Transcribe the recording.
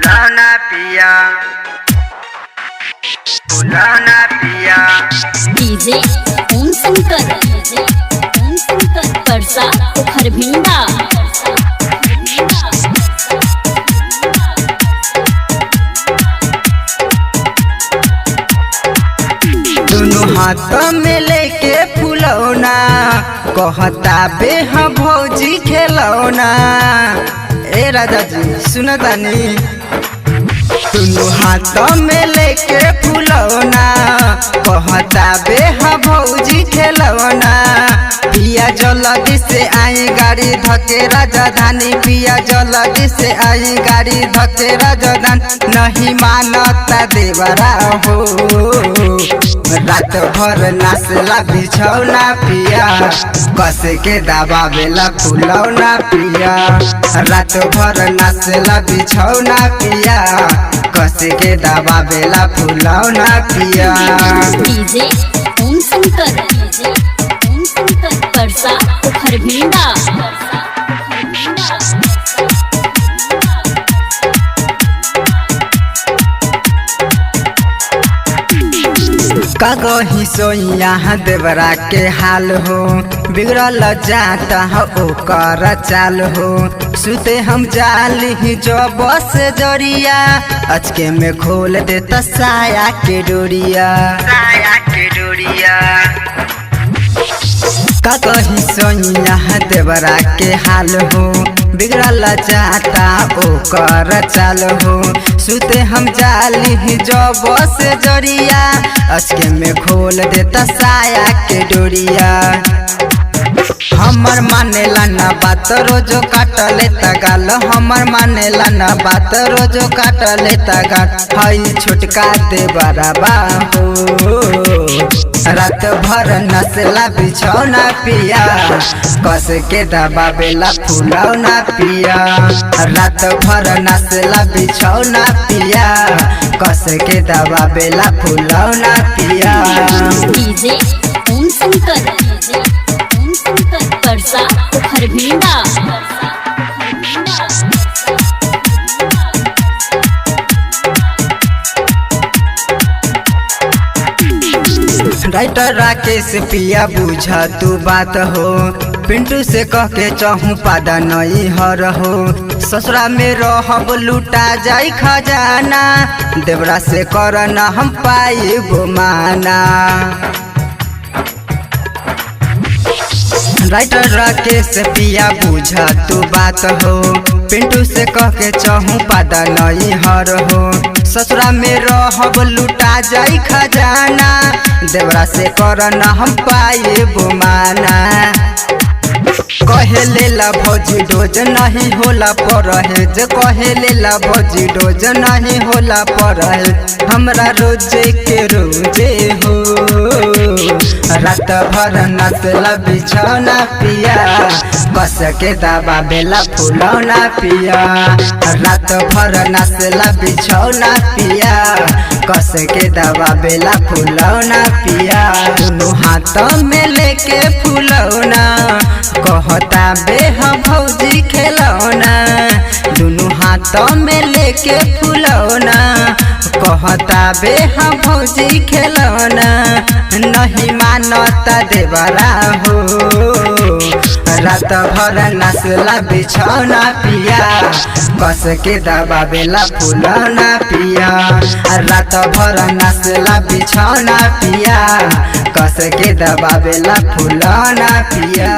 फुलाना पिया फुलाना पिया। डीजे ओम शंकर परसा खरभिंडा। दोनों हाथ में लेके फुलौना कहता बे हम भौजी खेलौना। ए राजा जी सुन तानी। दोनों हाथ में लेके फुलौना कहता बे हम भौजी खेलौना। पिया जल्दी से आई गाड़ी धके राजधानी, पिया जल्दी से आई गाड़ी धके राजधानी। नहीं मानता देवरा हो रात भर नाचला बिछौना पिया, कस के दबावेला फुलौना पिया। रात भर नाचला बिछौना पिया, कस के दबावेला फुलौना पिया। डीजे ओम शंकर परसा खरभिंडा। कहीं सोइया देवरा के हाल हो, बिगड़ल जाता हो ओकर चाल हो। सुते हम जाल ही जो बस जरिया, अचके में खोल देता साया के डोरिया। साया के डोरिया कहीं सोइया देवरा के हाल हो, बिगड़ल जाता ओकर चाल हो। सुते हम जाली ही जो बस जरिया, अचके में खोल देता साया के डोरिया। हमर मानेला ना बात रोजो काट लेता गाल, हमर मानेला ना बात रोजो काट लेता गाल। हई छोटका देवरा हो रात भर नसला बिछौना पिया, कस के दबावेला फुलौना पिया। रात भर नसला बिछौना पिया, कस के दबावेला फुलौना पिया। डीजे ओम शंकर परसा खरभिंडा। राइटर राकेश पिया बुझा तू बात हो, पिंटू से कह के चहु पादा नहीं हर हो। ससुरा में रहब लूटा जाई खजाना, देवरा से करना हम पाई माना। राइटर राकेश पिया बुझा तू बात हो, पिंटू से कह के चहु पादा नहीं हर हो। ससुरा में रहब लूटा जाई खजाना, देवरा से करना हम पाए माना। कहे लेला भौजी डोज नहीं होला परहेज, कहे लेला भौजी डोज नहीं होला परहेज। हमरा रोजे के रोजे हो रात भर नसला बिछौना पिया, कस के दबावेला फुलौना पिया। रात भर नसला बिछौना पिया, कस के दबावेला फुलौना पिया। दोनों हाथ में लेके फुलौना कहता बे हम भौजी खेलौना। दोनों हाथ में लेके फुलौना कहता बे हम भौजी खेलौना। नहीं मानता देवरा हो रात भर नसला बिछौना पिया, कस के दबावेला फुलौना पिया। रात भर नसला बिछौना पिया, कस के दबावेला फुलौना पिया।